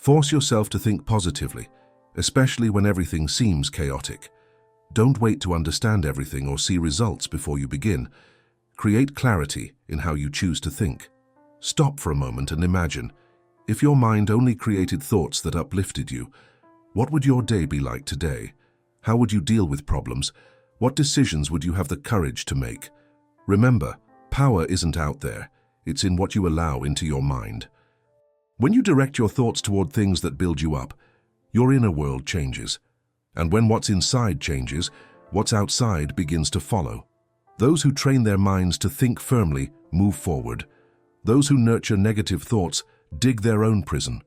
Force yourself to think positively, especially when everything seems chaotic. Don't wait to understand everything or see results before you begin. Create clarity in how you choose to think. Stop for a moment and imagine, if your mind only created thoughts that uplifted you, what would your day be like today? How would you deal with problems? What decisions would you have the courage to make? Remember, power isn't out there. It's in what you allow into your mind. When you direct your thoughts toward things that build you up, your inner world changes. And when what's inside changes, what's outside begins to follow. Those who train their minds to think firmly move forward. Those who nurture negative thoughts dig their own prison,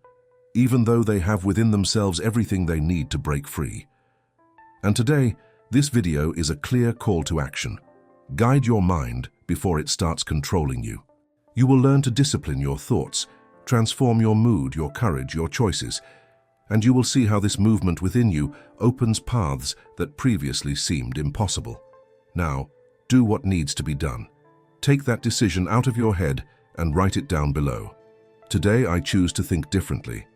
even though they have within themselves everything they need to break free. And today, this video is a clear call to action. Guide your mind before it starts controlling you. You will learn to discipline your thoughts, transform your mood, your courage, your choices, and you will see how this movement within you opens paths that previously seemed impossible. Now, do what needs to be done. Take that decision out of your head and write it down below. Today I choose to think differently.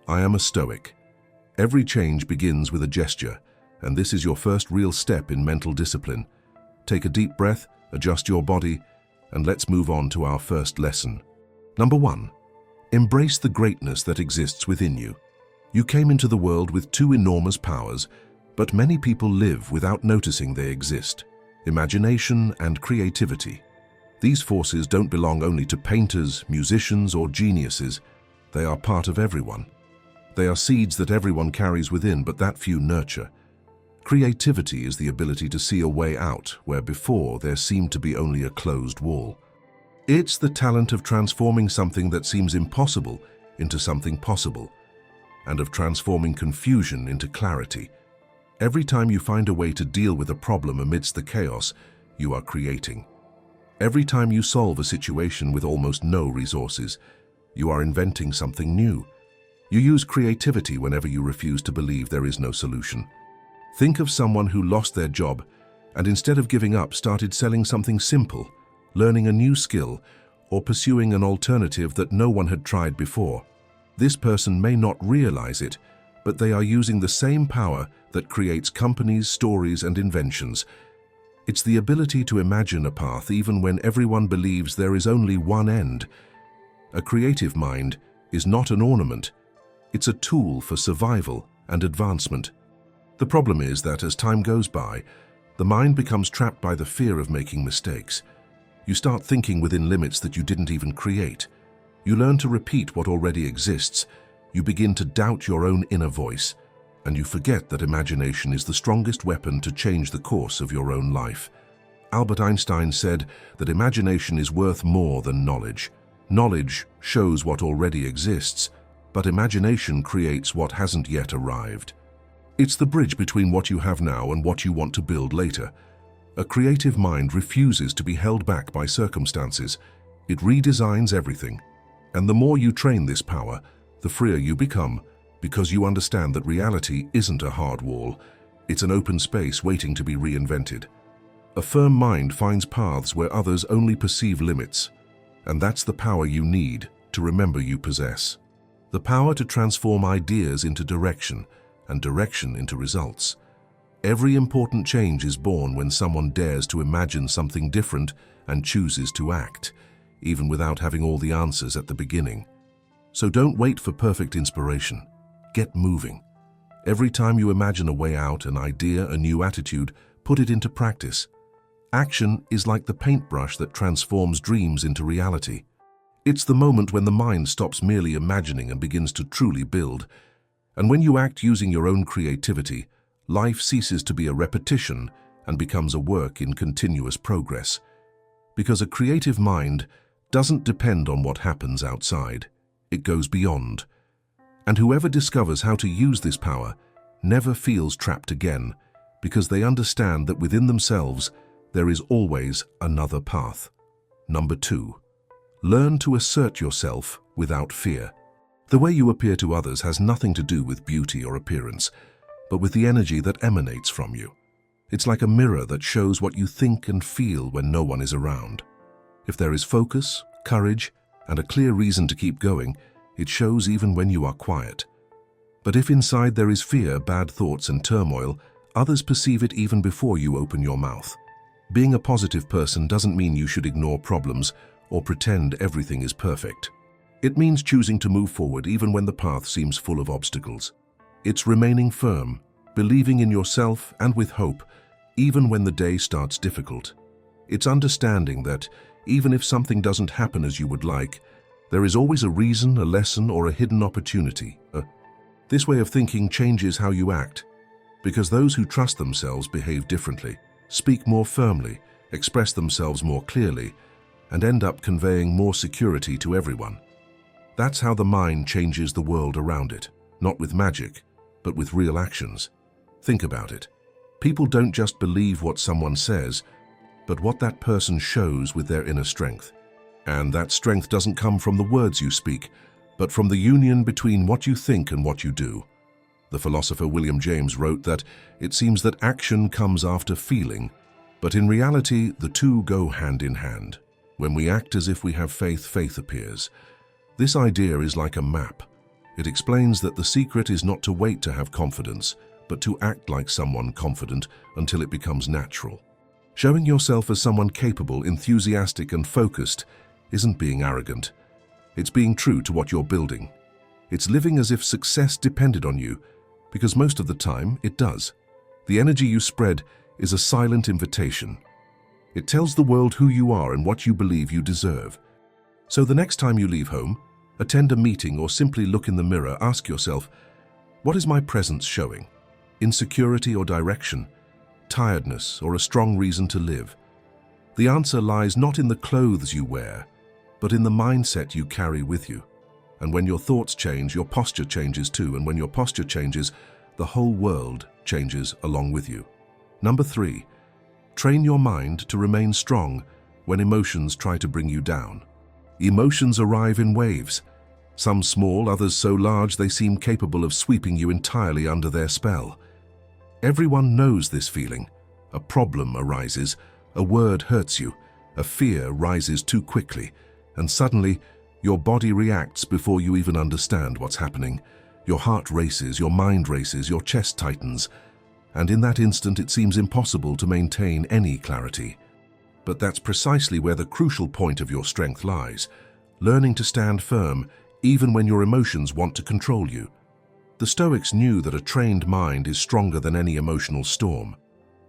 I am a Stoic. Every change begins with a gesture, and this is your first real step in mental discipline. Take a deep breath, adjust your body, and let's move on to our first lesson. Number 1. Embrace the greatness that exists within you. You came into the world with two enormous powers, but many people live without noticing they exist: imagination and creativity. These forces don't belong only to painters, musicians, or geniuses. They are part of everyone. They are seeds that everyone carries within, but that few nurture. Creativity is the ability to see a way out where before there seemed to be only a closed wall. It's the talent of transforming something that seems impossible into something possible, and of transforming confusion into clarity. Every time you find a way to deal with a problem amidst the chaos, you are creating. Every time you solve a situation with almost no resources, you are inventing something new. You use creativity whenever you refuse to believe there is no solution. Think of someone who lost their job and instead of giving up started selling something simple, learning a new skill, or pursuing an alternative that no one had tried before. This person may not realize it, but they are using the same power that creates companies, stories, and inventions. It's the ability to imagine a path even when everyone believes there is only one end. A creative mind is not an ornament. It's a tool for survival and advancement. The problem is that as time goes by, the mind becomes trapped by the fear of making mistakes. You start thinking within limits that you didn't even create. You learn to repeat what already exists. You begin to doubt your own inner voice, and you forget that imagination is the strongest weapon to change the course of your own life. Albert Einstein said that imagination is worth more than knowledge. Knowledge shows what already exists, but imagination creates what hasn't yet arrived. It's the bridge between what you have now and what you want to build later. A creative mind refuses to be held back by circumstances. It redesigns everything. And the more you train this power, the freer you become, because you understand that reality isn't a hard wall. It's an open space waiting to be reinvented. A firm mind finds paths where others only perceive limits. And that's the power you need to remember you possess. The power to transform ideas into direction, and direction into results. Every important change is born when someone dares to imagine something different and chooses to act, even without having all the answers at the beginning. So don't wait for perfect inspiration. Get moving. Every time you imagine a way out, an idea, a new attitude, put it into practice. Action is like the paintbrush that transforms dreams into reality. It's the moment when the mind stops merely imagining and begins to truly build. And when you act using your own creativity, life ceases to be a repetition and becomes a work in continuous progress. Because a creative mind doesn't depend on what happens outside. It goes beyond. And whoever discovers how to use this power never feels trapped again, because they understand that within themselves there is always another path. Number 2. Learn to assert yourself without fear. The way you appear to others has nothing to do with beauty or appearance, but with the energy that emanates from you. It's like a mirror that shows what you think and feel when no one is around. If there is focus, courage, and a clear reason to keep going, It shows even when you are quiet. But if inside there is fear, bad thoughts, and turmoil, others perceive it even before you open your mouth. Being a positive person doesn't mean you should ignore problems or pretend everything is perfect. It means choosing to move forward even when the path seems full of obstacles. It's remaining firm, believing in yourself and with hope, even when the day starts difficult. It's understanding that, even if something doesn't happen as you would like, there is always a reason, a lesson, or a hidden opportunity. This way of thinking changes how you act, because those who trust themselves behave differently, speak more firmly, express themselves more clearly, and end up conveying more security to everyone. That's how the mind changes the world around it, not with magic, but with real actions. Think about it. People don't just believe what someone says, but what that person shows with their inner strength. And that strength doesn't come from the words you speak, but from the union between what you think and what you do. The philosopher William James wrote that it seems that action comes after feeling, but in reality, the two go hand in hand. When we act as if we have faith, faith appears. This idea is like a map. It explains that the secret is not to wait to have confidence, but to act like someone confident until it becomes natural. Showing yourself as someone capable, enthusiastic, and focused isn't being arrogant. It's being true to what you're building. It's living as if success depended on you, because most of the time it does. The energy you spread is a silent invitation. It tells the world who you are and what you believe you deserve. So the next time you leave home, attend a meeting, or simply look in the mirror, ask yourself, what is my presence showing? Insecurity or direction? Tiredness or a strong reason to live? The answer lies not in the clothes you wear, but in the mindset you carry with you. And when your thoughts change, your posture changes too. And when your posture changes, the whole world changes along with you. Number 3, train your mind to remain strong when emotions try to bring you down. Emotions arrive in waves, some small, others so large they seem capable of sweeping you entirely under their spell. Everyone knows this feeling. A problem arises, a word hurts you, a fear rises too quickly, and suddenly your body reacts before you even understand what's happening. Your heart races, your mind races, your chest tightens, and in that instant it seems impossible to maintain any clarity. But that's precisely where the crucial point of your strength lies, learning to stand firm even when your emotions want to control you. The Stoics knew that a trained mind is stronger than any emotional storm.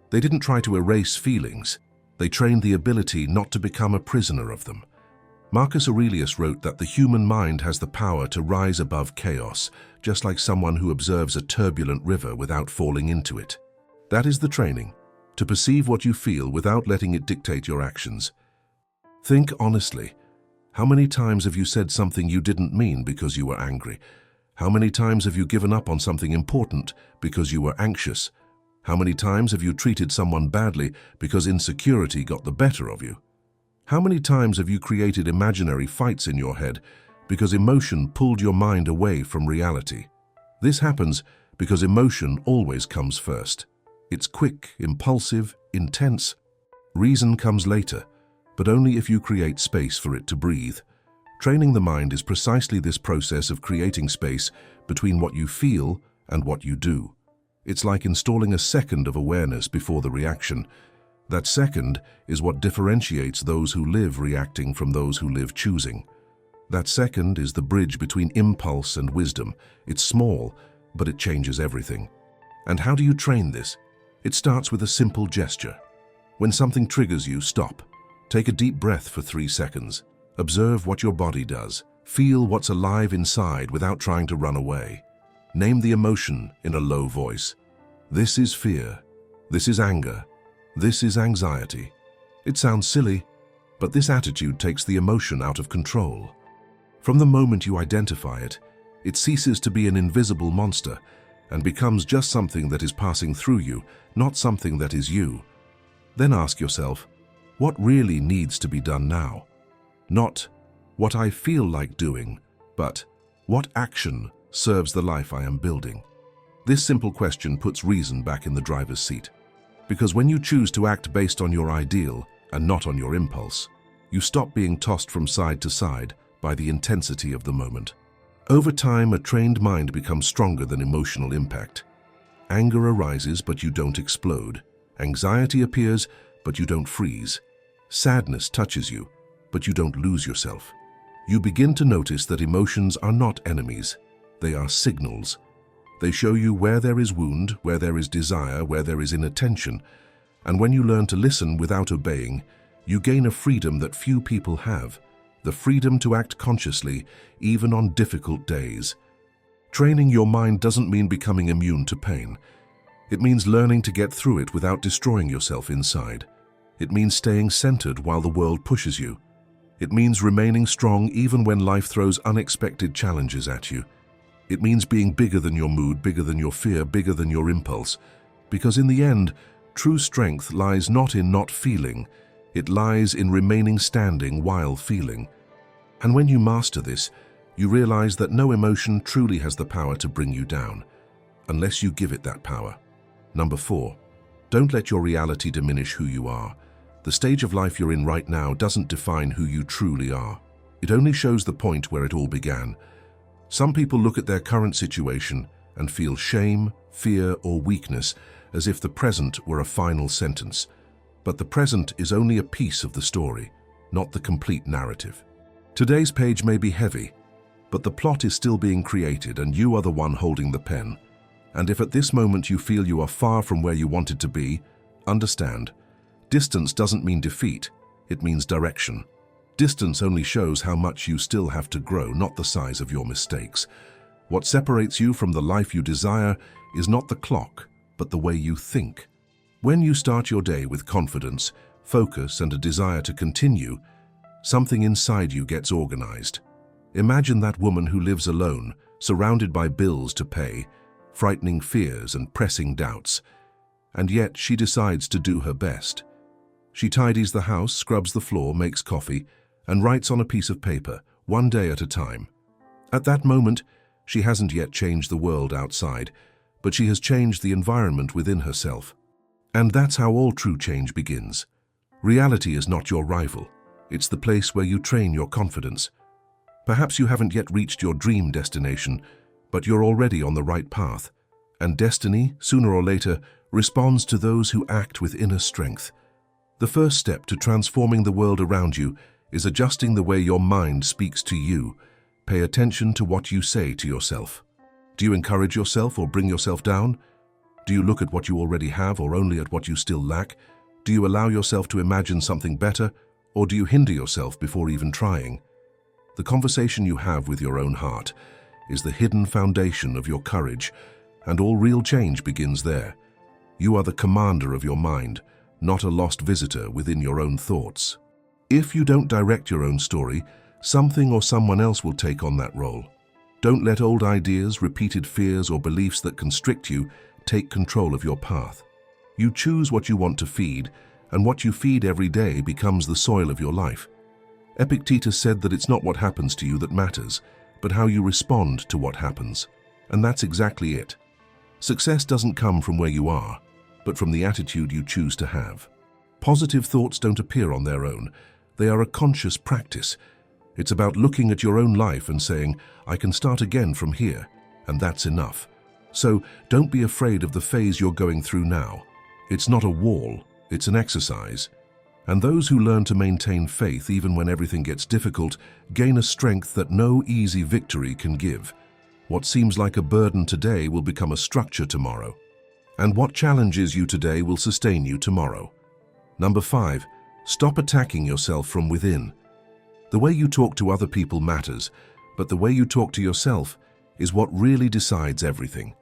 They didn't try to erase feelings. They trained the ability not to become a prisoner of them. Marcus Aurelius wrote that the human mind has the power to rise above chaos, just like someone who observes a turbulent river without falling into it. That is the training, to perceive what you feel without letting it dictate your actions. Think honestly. How many times have you said something you didn't mean because you were angry? How many times have you given up on something important because you were anxious? How many times have you treated someone badly because insecurity got the better of you? How many times have you created imaginary fights in your head because emotion pulled your mind away from reality? This happens because emotion always comes first. It's quick, impulsive, intense. Reason comes later, but only if you create space for it to breathe. Training the mind is precisely this process of creating space between what you feel and what you do. It's like installing a second of awareness before the reaction. That second is what differentiates those who live reacting from those who live choosing. That second is the bridge between impulse and wisdom. It's small, but it changes everything. And how do you train this? It starts with a simple gesture. When something triggers you, stop. Take a deep breath for 3 seconds. Observe what your body does. Feel what's alive inside without trying to run away. Name the emotion in a low voice. This is fear. This is anger. This is anxiety. It sounds silly, but this attitude takes the emotion out of control. From the moment you identify it, it ceases to be an invisible monster and becomes just something that is passing through you, not something that is you. Then ask yourself, what really needs to be done now? Not what I feel like doing, but what action serves the life I am building? This simple question puts reason back in the driver's seat. Because when you choose to act based on your ideal and not on your impulse, you stop being tossed from side to side by the intensity of the moment. Over time, a trained mind becomes stronger than emotional impact. Anger arises, but you don't explode. Anxiety appears, but you don't freeze. Sadness touches you, but you don't lose yourself. You begin to notice that emotions are not enemies. They are signals. They show you where there is wound, where there is desire, where there is inattention. And when you learn to listen without obeying, you gain a freedom that few people have. The freedom to act consciously, even on difficult days. Training your mind doesn't mean becoming immune to pain. It means learning to get through it without destroying yourself inside. It means staying centered while the world pushes you. It means remaining strong even when life throws unexpected challenges at you. It means being bigger than your mood, bigger than your fear, bigger than your impulse. Because in the end, true strength lies not in not feeling. It lies in remaining standing while feeling. And when you master this, you realize that no emotion truly has the power to bring you down, unless you give it that power. Number 4, don't let your reality diminish who you are. The stage of life you're in right now doesn't define who you truly are. It only shows the point where it all began. Some people look at their current situation and feel shame, fear, or weakness as if the present were a final sentence. But the present is only a piece of the story, not the complete narrative. Today's page may be heavy, but the plot is still being created and you are the one holding the pen. And if at this moment you feel you are far from where you wanted to be, understand, distance doesn't mean defeat, it means direction. Distance only shows how much you still have to grow, not the size of your mistakes. What separates you from the life you desire is not the clock, but the way you think. When you start your day with confidence, focus, and a desire to continue, something inside you gets organized. Imagine that woman who lives alone, surrounded by bills to pay, frightening fears and pressing doubts. And yet she decides to do her best. She tidies the house, scrubs the floor, makes coffee, and writes on a piece of paper, one day at a time. At that moment, she hasn't yet changed the world outside, but she has changed the environment within herself. And that's how all true change begins. Reality is not your rival. It's the place where you train your confidence. Perhaps you haven't yet reached your dream destination, but you're already on the right path. And destiny, sooner or later, responds to those who act with inner strength. The first step to transforming the world around you is adjusting the way your mind speaks to you. Pay attention to what you say to yourself. Do you encourage yourself or bring yourself down? Do you look at what you already have or only at what you still lack? Do you allow yourself to imagine something better, or do you hinder yourself before even trying? The conversation you have with your own heart is the hidden foundation of your courage, and all real change begins there. You are the commander of your mind, not a lost visitor within your own thoughts. If you don't direct your own story, something or someone else will take on that role. Don't let old ideas, repeated fears, or beliefs that constrict you take control of your path. You choose what you want to feed, and what you feed every day becomes the soil of your life. Epictetus said that it's not what happens to you that matters, but how you respond to what happens. And that's exactly it. Success doesn't come from where you are, but from the attitude you choose to have. Positive thoughts don't appear on their own. They are a conscious practice. It's about looking at your own life and saying, I can start again from here, and that's enough. So don't be afraid of the phase you're going through now. It's not a wall, it's an exercise. And those who learn to maintain faith even when everything gets difficult gain a strength that no easy victory can give. What seems like a burden today will become a structure tomorrow. And what challenges you today will sustain you tomorrow. Number 5, stop attacking yourself from within. The way you talk to other people matters, but the way you talk to yourself is what really decides everything.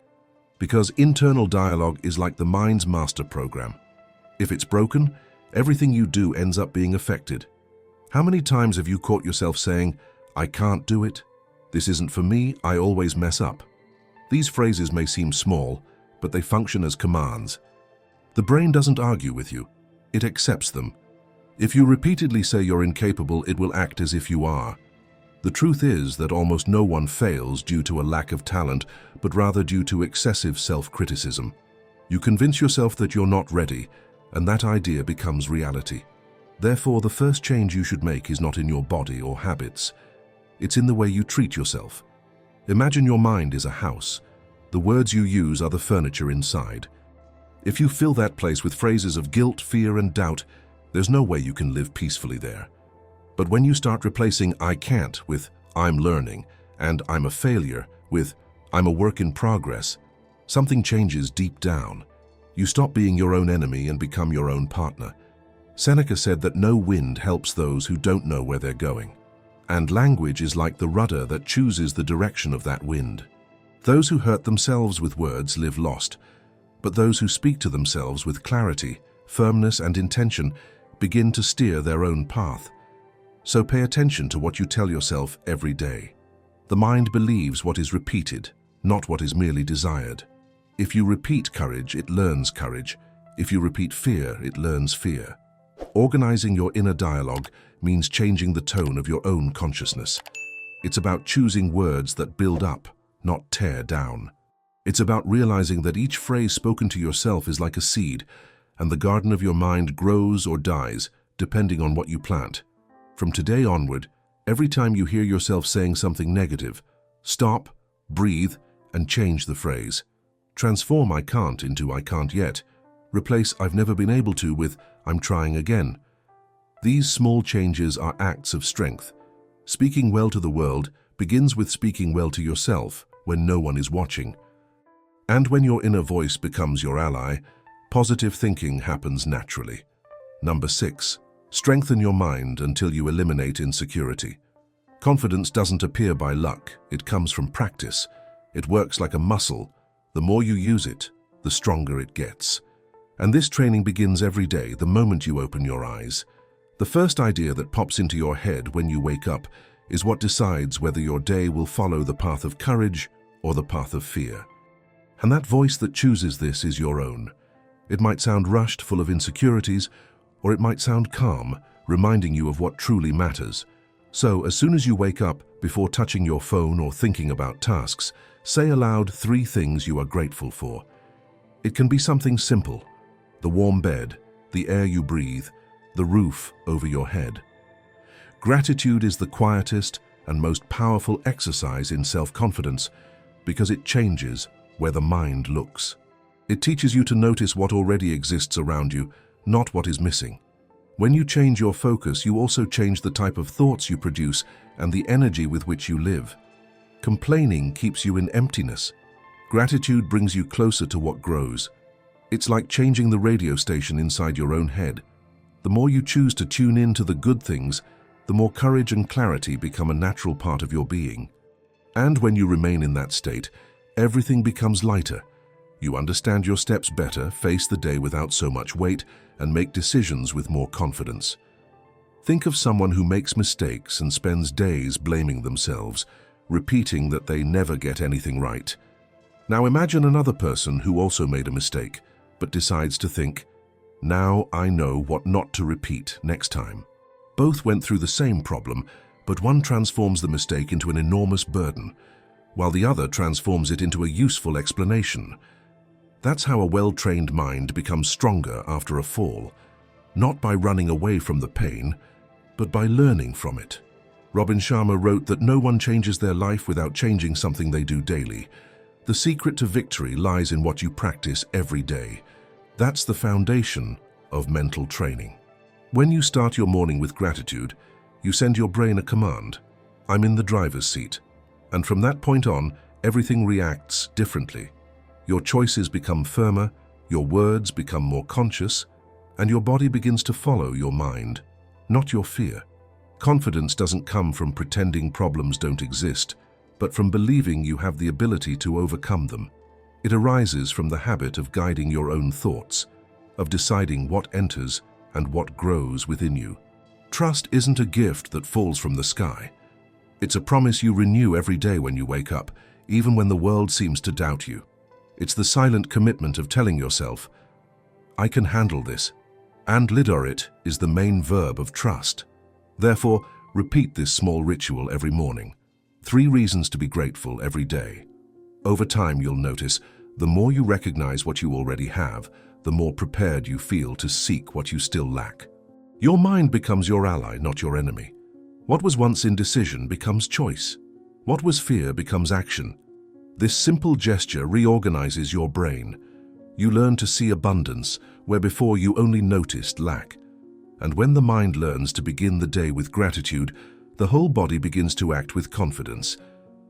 Because internal dialogue is like the mind's master program. If it's broken, everything you do ends up being affected. How many times have you caught yourself saying, I can't do it, this isn't for me, I always mess up? These phrases may seem small, but they function as commands. The brain doesn't argue with you, it accepts them. If you repeatedly say you're incapable, it will act as if you are. The truth is that almost no one fails due to a lack of talent, but rather due to excessive self-criticism. You convince yourself that you're not ready, and that idea becomes reality. Therefore, the first change you should make is not in your body or habits. It's in the way you treat yourself. Imagine your mind is a house. The words you use are the furniture inside. If you fill that place with phrases of guilt, fear, and doubt, there's no way you can live peacefully there. But when you start replacing "I can't" with "I'm learning" and "I'm a failure" with "I'm a work in progress," something changes deep down. You stop being your own enemy and become your own partner. Seneca said that no wind helps those who don't know where they're going. And language is like the rudder that chooses the direction of that wind. Those who hurt themselves with words live lost, but those who speak to themselves with clarity, firmness, and intention begin to steer their own path. So pay attention to what you tell yourself every day. The mind believes what is repeated, not what is merely desired. If you repeat courage, it learns courage. If you repeat fear, it learns fear. Organizing your inner dialogue means changing the tone of your own consciousness. It's about choosing words that build up, not tear down. It's about realizing that each phrase spoken to yourself is like a seed, and the garden of your mind grows or dies, depending on what you plant. From today onward, every time you hear yourself saying something negative, stop, breathe, and change the phrase. Transform "I can't" into "I can't yet." Replace "I've never been able to" with "I'm trying again." These small changes are acts of strength. Speaking well to the world begins with speaking well to yourself when no one is watching. And when your inner voice becomes your ally, positive thinking happens naturally. Number 6. Strengthen your mind until you eliminate insecurity. Confidence doesn't appear by luck, it comes from practice. It works like a muscle. The more you use it, the stronger it gets. And this training begins every day, the moment you open your eyes. The first idea that pops into your head when you wake up is what decides whether your day will follow the path of courage or the path of fear. And that voice that chooses this is your own. It might sound rushed, full of insecurities, or it might sound calm, reminding you of what truly matters. So, as soon as you wake up, before touching your phone or thinking about tasks, say aloud 3 things you are grateful for. It can be something simple: the warm bed, the air you breathe, the roof over your head. Gratitude is the quietest and most powerful exercise in self-confidence because it changes where the mind looks. It teaches you to notice what already exists around you, not what is missing. When you change your focus, you also change the type of thoughts you produce and the energy with which you live. Complaining keeps you in emptiness. Gratitude brings you closer to what grows. It's like changing the radio station inside your own head. The more you choose to tune in to the good things, the more courage and clarity become a natural part of your being. And when you remain in that state, everything becomes lighter. You understand your steps better, face the day without so much weight, and make decisions with more confidence. Think of someone who makes mistakes and spends days blaming themselves, repeating that they never get anything right. Now imagine another person who also made a mistake, but decides to think, "Now I know what not to repeat next time." Both went through the same problem, but one transforms the mistake into an enormous burden, while the other transforms it into a useful explanation. That's how a well-trained mind becomes stronger after a fall, not by running away from the pain, but by learning from it. Robin Sharma wrote that no one changes their life without changing something they do daily. The secret to victory lies in what you practice every day. That's the foundation of mental training. When you start your morning with gratitude, you send your brain a command: "I'm in the driver's seat." And from that point on, everything reacts differently. Your choices become firmer, your words become more conscious, and your body begins to follow your mind, not your fear. Confidence doesn't come from pretending problems don't exist, but from believing you have the ability to overcome them. It arises from the habit of guiding your own thoughts, of deciding what enters and what grows within you. Trust isn't a gift that falls from the sky. It's a promise you renew every day when you wake up, even when the world seems to doubt you. It's the silent commitment of telling yourself, "I can handle this." And "lidorit" is the main verb of trust. Therefore, repeat this small ritual every morning. 3 reasons to be grateful every day. Over time, you'll notice, the more you recognize what you already have, the more prepared you feel to seek what you still lack. Your mind becomes your ally, not your enemy. What was once indecision becomes choice. What was fear becomes action. This simple gesture reorganizes your brain. You learn to see abundance where before you only noticed lack. And when the mind learns to begin the day with gratitude, the whole body begins to act with confidence.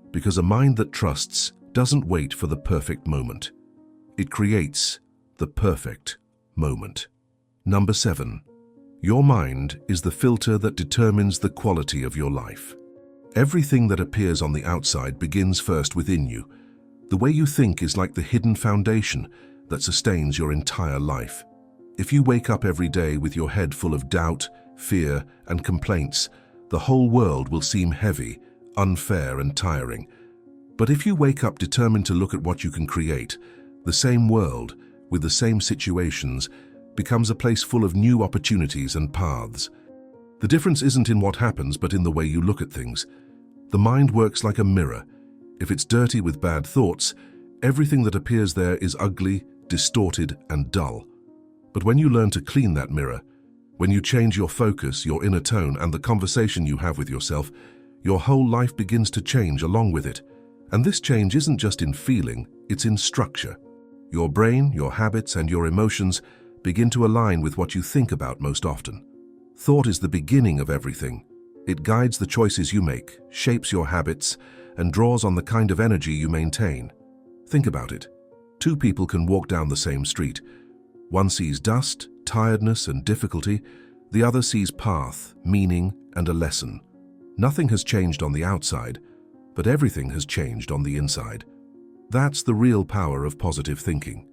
Because a mind that trusts doesn't wait for the perfect moment. It creates the perfect moment. Number 7. Your mind is the filter that determines the quality of your life. Everything that appears on the outside begins first within you. The way you think is like the hidden foundation that sustains your entire life. If you wake up every day with your head full of doubt, fear, and complaints, the whole world will seem heavy, unfair, and tiring. But if you wake up determined to look at what you can create, the same world, with the same situations, becomes a place full of new opportunities and paths. The difference isn't in what happens, but in the way you look at things. The mind works like a mirror. If it's dirty with bad thoughts, everything that appears there is ugly, distorted, and dull. But when you learn to clean that mirror, when you change your focus, your inner tone, and the conversation you have with yourself, your whole life begins to change along with it. And this change isn't just in feeling, it's in structure. Your brain, your habits, and your emotions begin to align with what you think about most often. Thought is the beginning of everything. It guides the choices you make, shapes your habits, and draws on the kind of energy you maintain. Think about it. Two people can walk down the same street. One sees dust, tiredness, and difficulty. The other sees path, meaning, and a lesson. Nothing has changed on the outside, but everything has changed on the inside. That's the real power of positive thinking.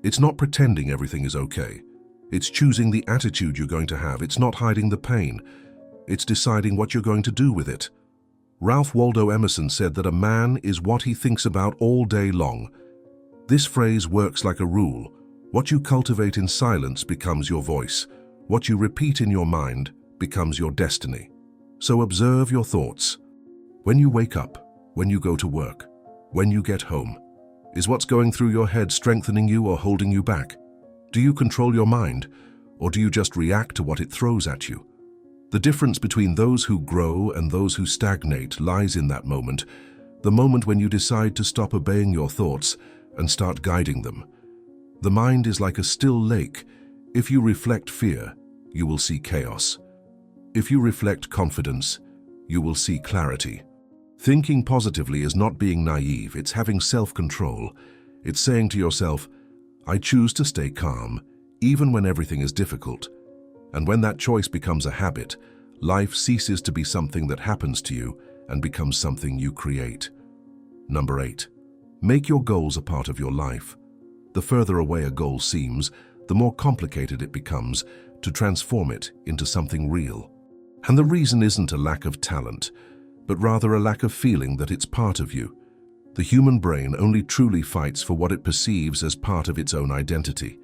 It's not pretending everything is okay. It's choosing the attitude you're going to have. It's not hiding the pain. It's deciding what you're going to do with it. Ralph Waldo Emerson said that a man is what he thinks about all day long. This phrase works like a rule. What you cultivate in silence becomes your voice. What you repeat in your mind becomes your destiny. So observe your thoughts. When you wake up, when you go to work, when you get home, is what's going through your head strengthening you or holding you back? Do you control your mind, or do you just react to what it throws at you? The difference between those who grow and those who stagnate lies in that moment, the moment when you decide to stop obeying your thoughts and start guiding them. The mind is like a still lake. If you reflect fear, you will see chaos. If you reflect confidence, you will see clarity. Thinking positively is not being naive, it's having self-control. It's saying to yourself, I choose to stay calm, even when everything is difficult. And when that choice becomes a habit, life ceases to be something that happens to you and becomes something you create. Number 8. Make your goals a part of your life. The further away a goal seems, the more complicated it becomes to transform it into something real. And the reason isn't a lack of talent, but rather a lack of feeling that it's part of you. The human brain only truly fights for what it perceives as part of its own identity.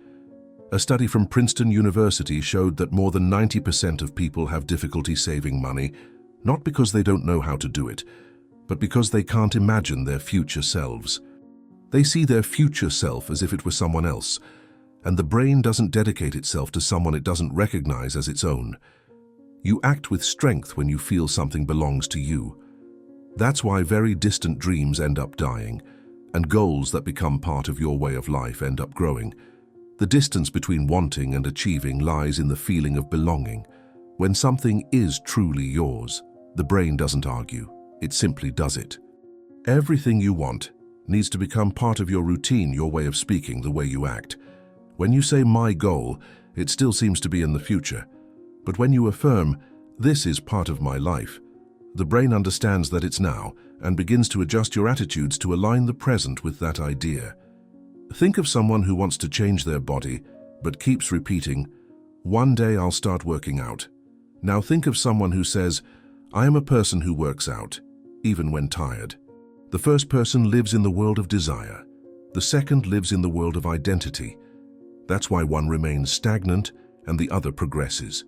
A study from Princeton University showed that more than 90% of people have difficulty saving money, not because they don't know how to do it, but because they can't imagine their future selves. They see their future self as if it were someone else, and the brain doesn't dedicate itself to someone it doesn't recognize as its own. You act with strength when you feel something belongs to you. That's why very distant dreams end up dying, and goals that become part of your way of life end up growing. The distance between wanting and achieving lies in the feeling of belonging. When something is truly yours, the brain doesn't argue, it simply does it. Everything you want needs to become part of your routine, your way of speaking, the way you act. When you say my goal, it still seems to be in the future. But when you affirm, this is part of my life, the brain understands that it's now and begins to adjust your attitudes to align the present with that idea. Think of someone who wants to change their body, but keeps repeating, one day I'll start working out. Now think of someone who says, I am a person who works out, even when tired. The first person lives in the world of desire. The second lives in the world of identity. That's why one remains stagnant and the other progresses.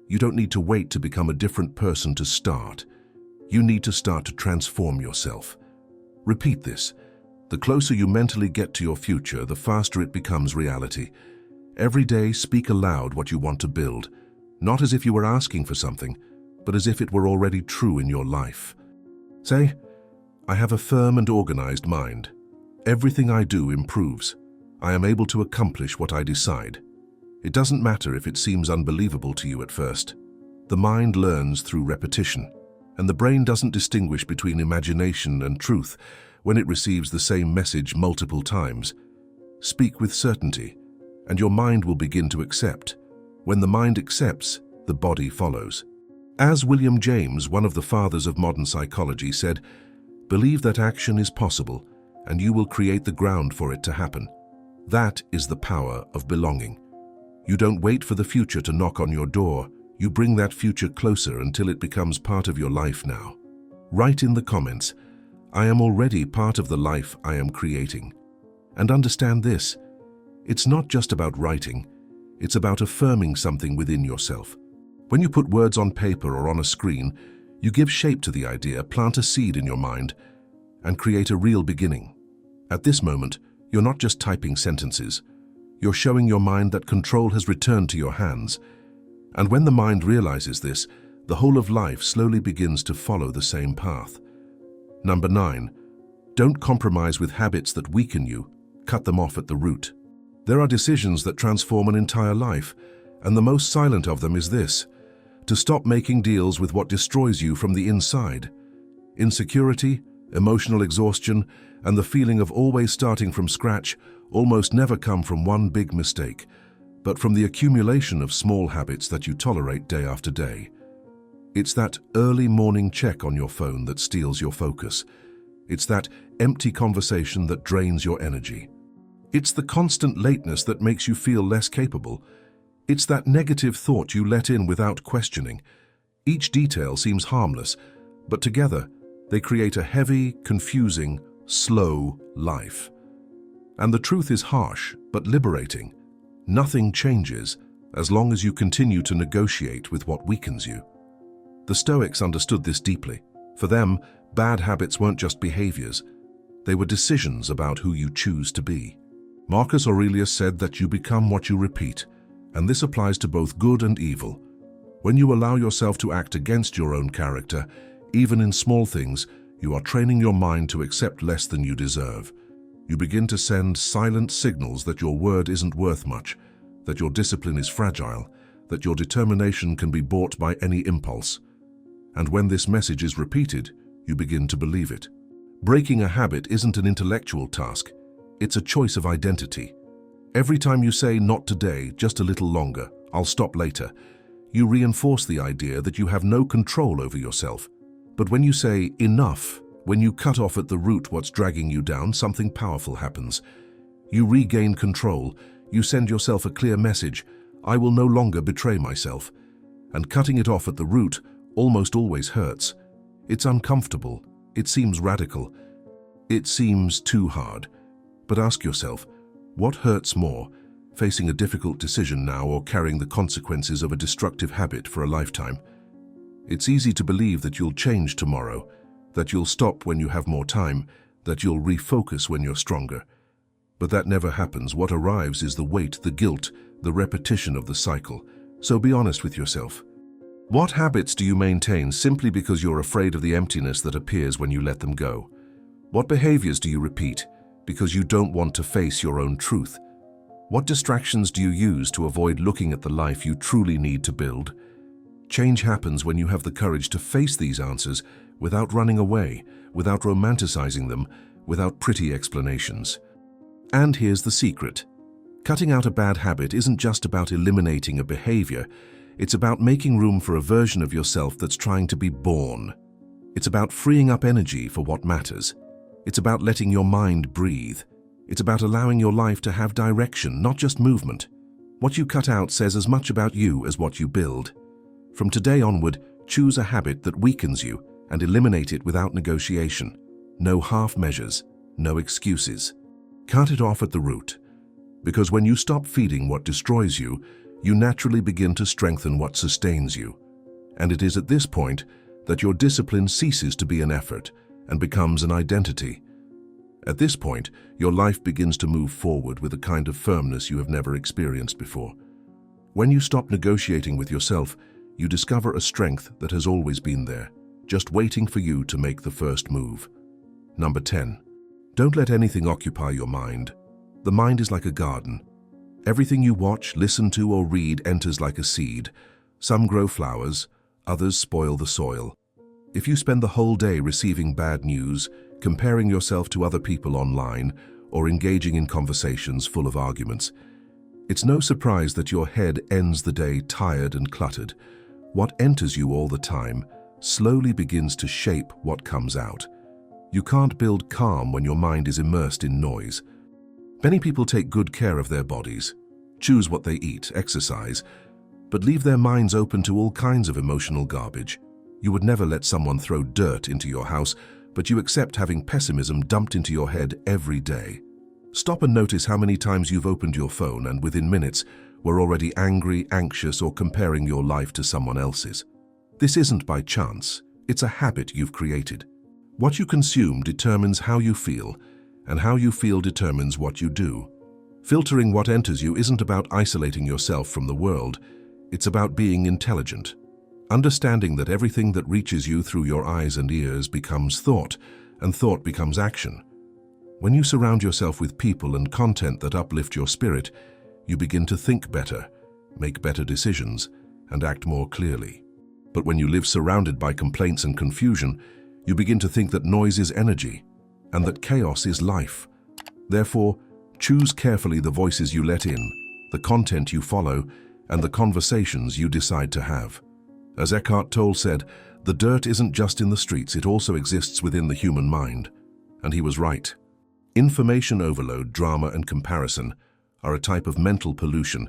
You don't need to wait to become a different person to start. You need to start to transform yourself. Repeat this. The closer you mentally get to your future, the faster it becomes reality. Every day, speak aloud what you want to build, not as if you were asking for something, but as if it were already true in your life. Say, I have a firm and organized mind. Everything I do improves. I am able to accomplish what I decide. It doesn't matter if it seems unbelievable to you at first. The mind learns through repetition, and the brain doesn't distinguish between imagination and truth when it receives the same message multiple times. Speak with certainty, and your mind will begin to accept. When the mind accepts, the body follows. As William James, one of the fathers of modern psychology, said, "Believe that action is possible, and you will create the ground for it to happen." That is the power of belonging. You don't wait for the future to knock on your door. You bring that future closer until it becomes part of your life now. Write in the comments, "I am already part of the life I am creating." And understand this, it's not just about writing, it's about affirming something within yourself. When you put words on paper or on a screen, you give shape to the idea, plant a seed in your mind, and create a real beginning. At this moment, you're not just typing sentences. You're showing your mind that control has returned to your hands. And when the mind realizes this, the whole of life slowly begins to follow the same path. Number 9, don't compromise with habits that weaken you. Cut them off at the root. There are decisions that transform an entire life, and the most silent of them is this: to stop making deals with what destroys you from the inside. Insecurity, emotional exhaustion, and the feeling of always starting from scratch almost never come from one big mistake, but from the accumulation of small habits that you tolerate day after day. It's that early morning check on your phone that steals your focus. It's that empty conversation that drains your energy. It's the constant lateness that makes you feel less capable. It's that negative thought you let in without questioning. Each detail seems harmless, but together they create a heavy, confusing, slow life. And the truth is harsh, but liberating. Nothing changes as long as you continue to negotiate with what weakens you. The Stoics understood this deeply. For them, bad habits weren't just behaviors. They were decisions about who you choose to be. Marcus Aurelius said that you become what you repeat, and this applies to both good and evil. When you allow yourself to act against your own character, even in small things, you are training your mind to accept less than you deserve. You begin to send silent signals that your word isn't worth much, that your discipline is fragile, that your determination can be bought by any impulse. And when this message is repeated, you begin to believe it. Breaking a habit isn't an intellectual task, it's a choice of identity. Every time you say, "Not today, just a little longer, I'll stop later," you reinforce the idea that you have no control over yourself. But when you say, "Enough," when you cut off at the root what's dragging you down, something powerful happens. You regain control. You send yourself a clear message: "I will no longer betray myself." And cutting it off at the root almost always hurts. It's uncomfortable. It seems radical. It seems too hard. But ask yourself, what hurts more, facing a difficult decision now or carrying the consequences of a destructive habit for a lifetime? It's easy to believe that you'll change tomorrow, that you'll stop when you have more time, that you'll refocus when you're stronger. But that never happens. What arrives is the weight, the guilt, the repetition of the cycle. So be honest with yourself. What habits do you maintain simply because you're afraid of the emptiness that appears when you let them go? What behaviors do you repeat because you don't want to face your own truth? What distractions do you use to avoid looking at the life you truly need to build? Change happens when you have the courage to face these answers without running away, without romanticizing them, without pretty explanations. And here's the secret. Cutting out a bad habit isn't just about eliminating a behavior. It's about making room for a version of yourself that's trying to be born. It's about freeing up energy for what matters. It's about letting your mind breathe. It's about allowing your life to have direction, not just movement. What you cut out says as much about you as what you build. From today onward, choose a habit that weakens you and eliminate it without negotiation. No half measures, no excuses. Cut it off at the root. Because when you stop feeding what destroys you, you naturally begin to strengthen what sustains you. And it is at this point that your discipline ceases to be an effort and becomes an identity. At this point, your life begins to move forward with a kind of firmness you have never experienced before. When you stop negotiating with yourself, you discover a strength that has always been there, just waiting for you to make the first move. Number 10. Don't let anything occupy your mind. The mind is like a garden. Everything you watch, listen to, or read enters like a seed. Some grow flowers, others spoil the soil. If you spend the whole day receiving bad news, comparing yourself to other people online, or engaging in conversations full of arguments, it's no surprise that your head ends the day tired and cluttered. What enters you all the time slowly begins to shape what comes out. You can't build calm when your mind is immersed in noise. Many people take good care of their bodies, choose what they eat, exercise, but leave their minds open to all kinds of emotional garbage. You would never let someone throw dirt into your house, but you accept having pessimism dumped into your head every day. Stop and notice how many times you've opened your phone and within minutes were already angry, anxious, or comparing your life to someone else's. This isn't by chance, it's a habit you've created. What you consume determines how you feel, and how you feel determines what you do. Filtering what enters you isn't about isolating yourself from the world, it's about being intelligent. Understanding that everything that reaches you through your eyes and ears becomes thought, and thought becomes action. When you surround yourself with people and content that uplift your spirit, you begin to think better, make better decisions, and act more clearly. But when you live surrounded by complaints and confusion, you begin to think that noise is energy, and that chaos is life. Therefore, choose carefully the voices you let in, the content you follow, and the conversations you decide to have. As Eckhart Tolle said, the dirt isn't just in the streets, it also exists within the human mind. And he was right. Information overload, drama, and comparison are a type of mental pollution,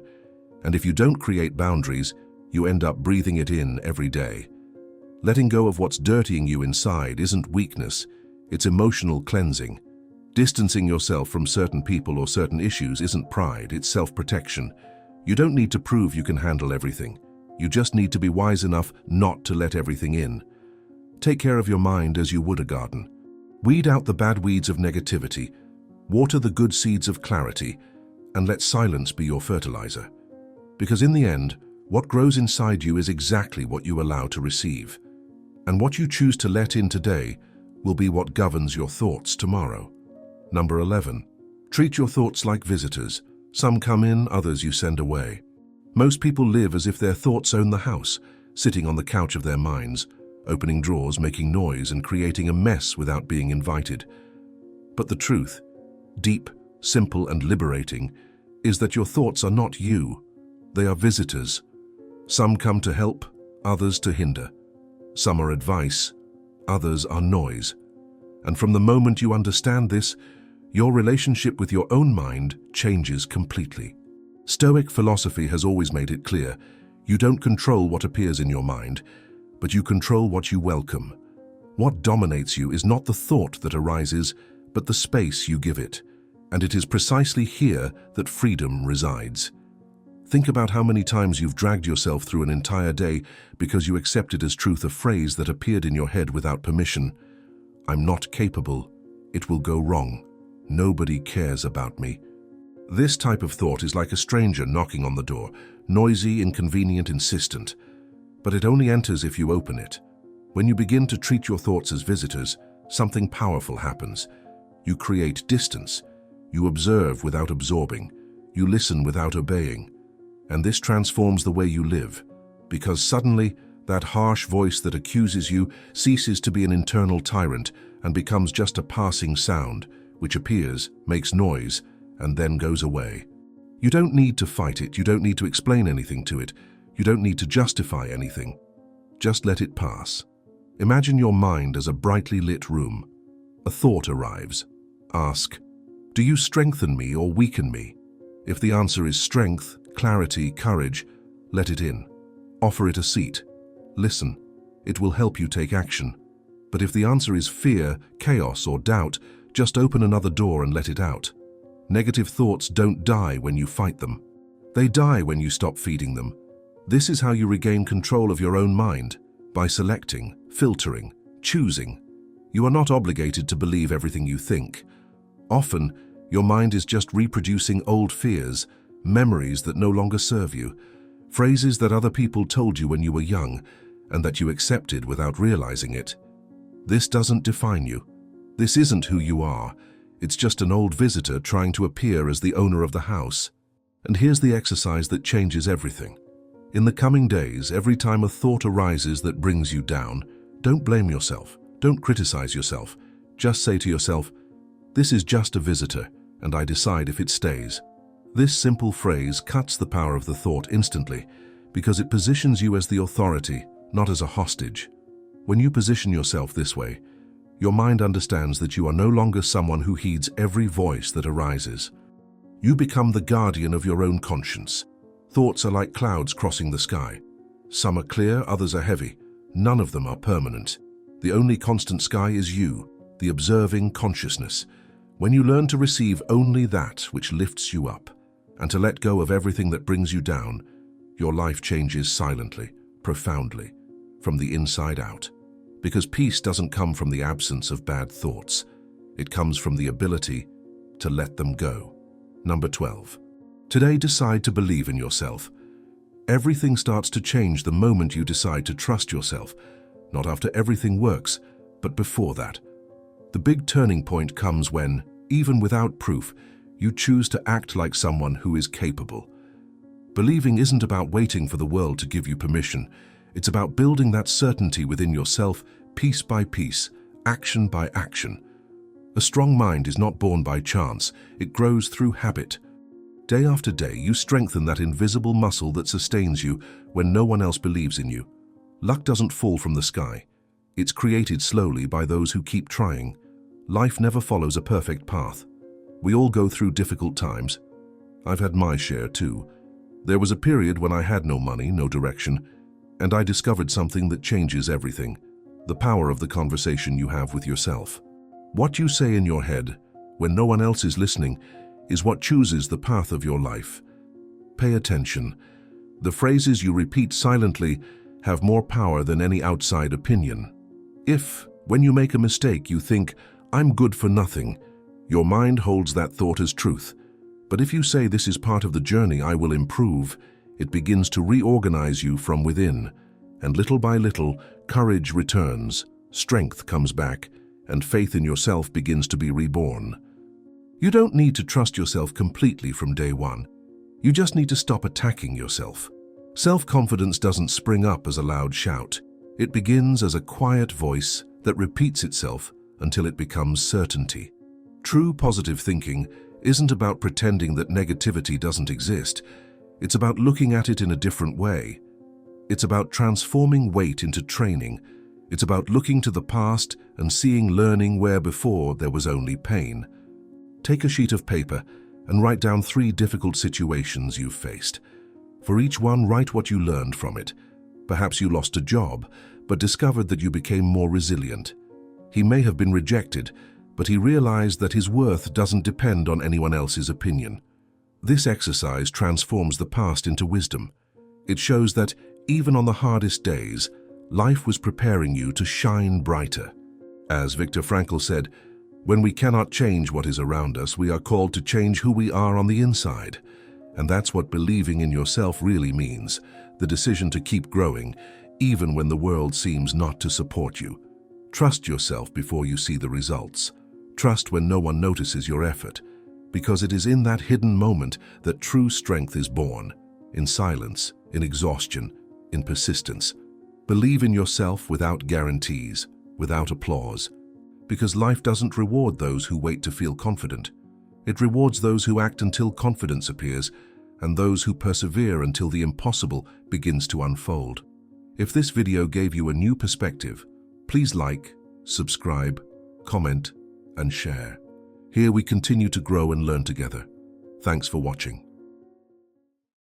and if you don't create boundaries, you end up breathing it in every day. Letting go of what's dirtying you inside isn't weakness, it's emotional cleansing. Distancing yourself from certain people or certain issues isn't pride, it's self-protection. You don't need to prove you can handle everything. You just need to be wise enough not to let everything in. Take care of your mind as you would a garden. Weed out the bad weeds of negativity, water the good seeds of clarity, and let silence be your fertilizer. Because in the end, what grows inside you is exactly what you allow to receive. And what you choose to let in today will be what governs your thoughts tomorrow. Number 11. Treat your thoughts like visitors. Some come in, others you send away. Most people live as if their thoughts own the house, sitting on the couch of their minds, opening drawers, making noise, and creating a mess without being invited. But the truth, deep, simple, and liberating, is that your thoughts are not you. They are visitors. Some come to help, others to hinder. Some are advice, others are noise. And from the moment you understand this, your relationship with your own mind changes completely. Stoic philosophy has always made it clear, you don't control what appears in your mind, but you control what you welcome. What dominates you is not the thought that arises, but the space you give it. And it is precisely here that freedom resides. Think about how many times you've dragged yourself through an entire day because you accepted as truth a phrase that appeared in your head without permission. I'm not capable. It will go wrong. Nobody cares about me. This type of thought is like a stranger knocking on the door, noisy, inconvenient, insistent. But it only enters if you open it. When you begin to treat your thoughts as visitors, something powerful happens. You create distance. You observe without absorbing. You listen without obeying. And this transforms the way you live, because suddenly that harsh voice that accuses you ceases to be an internal tyrant and becomes just a passing sound, which appears, makes noise, and then goes away. You don't need to fight it, you don't need to explain anything to it, you don't need to justify anything. Just let it pass. Imagine your mind as a brightly lit room. A thought arrives. Ask, do you strengthen me or weaken me? If the answer is strength, clarity, courage, let it in. Offer it a seat. Listen. It will help you take action. But if the answer is fear, chaos, or doubt, just open another door and let it out. Negative thoughts don't die when you fight them. They die when you stop feeding them. This is how you regain control of your own mind, by selecting, filtering, choosing. You are not obligated to believe everything you think. Often, your mind is just reproducing old fears, memories that no longer serve you, phrases that other people told you when you were young and that you accepted without realizing it. This doesn't define you. This isn't who you are. It's just an old visitor trying to appear as the owner of the house. And here's the exercise that changes everything. In the coming days, every time a thought arises that brings you down, don't blame yourself. Don't criticize yourself. Just say to yourself, "This is just a visitor, and I decide if it stays." This simple phrase cuts the power of the thought instantly because it positions you as the authority, not as a hostage. When you position yourself this way, your mind understands that you are no longer someone who heeds every voice that arises. You become the guardian of your own conscience. Thoughts are like clouds crossing the sky. Some are clear, others are heavy. None of them are permanent. The only constant sky is you, the observing consciousness. When you learn to receive only that which lifts you up, and to let go of everything that brings you down, your life changes silently, profoundly, from the inside out. Because peace doesn't come from the absence of bad thoughts. It comes from the ability to let them go. Number 12. Today, decide to believe in yourself. Everything starts to change the moment you decide to trust yourself, not after everything works, but before that. The big turning point comes when, even without proof, you choose to act like someone who is capable. Believing isn't about waiting for the world to give you permission. It's about building that certainty within yourself, piece by piece, action by action. A strong mind is not born by chance. It grows through habit. Day after day, you strengthen that invisible muscle that sustains you when no one else believes in you. Luck doesn't fall from the sky. It's created slowly by those who keep trying. Life never follows a perfect path. We all go through difficult times. I've had my share too. There was a period when I had no money, no direction, and I discovered something that changes everything: the power of the conversation you have with yourself. What you say in your head, when no one else is listening, is what chooses the path of your life. Pay attention. The phrases you repeat silently have more power than any outside opinion. If, when you make a mistake, you think, "I'm good for nothing," your mind holds that thought as truth. But if you say, "This is part of the journey, I will improve," it begins to reorganize you from within. And little by little, courage returns, strength comes back, and faith in yourself begins to be reborn. You don't need to trust yourself completely from day one. You just need to stop attacking yourself. Self-confidence doesn't spring up as a loud shout. It begins as a quiet voice that repeats itself until it becomes certainty. True positive thinking isn't about pretending that negativity doesn't exist. It's about looking at it in a different way. It's about transforming weight into training. It's about looking to the past and seeing learning where before there was only pain. Take a sheet of paper and write down 3 difficult situations you've faced. For each one, write what you learned from it. Perhaps you lost a job, but discovered that you became more resilient. He may have been rejected, but he realized that his worth doesn't depend on anyone else's opinion. This exercise transforms the past into wisdom. It shows that, even on the hardest days, life was preparing you to shine brighter. As Viktor Frankl said, "When we cannot change what is around us, we are called to change who we are on the inside." And that's what believing in yourself really means, the decision to keep growing, even when the world seems not to support you. Trust yourself before you see the results. Trust when no one notices your effort, because it is in that hidden moment that true strength is born, in silence, in exhaustion, in persistence. Believe in yourself without guarantees, without applause, because life doesn't reward those who wait to feel confident. It rewards those who act until confidence appears, and those who persevere until the impossible begins to unfold. If this video gave you a new perspective, please like, subscribe, comment, and share. Here we continue to grow and learn together. Thanks for watching.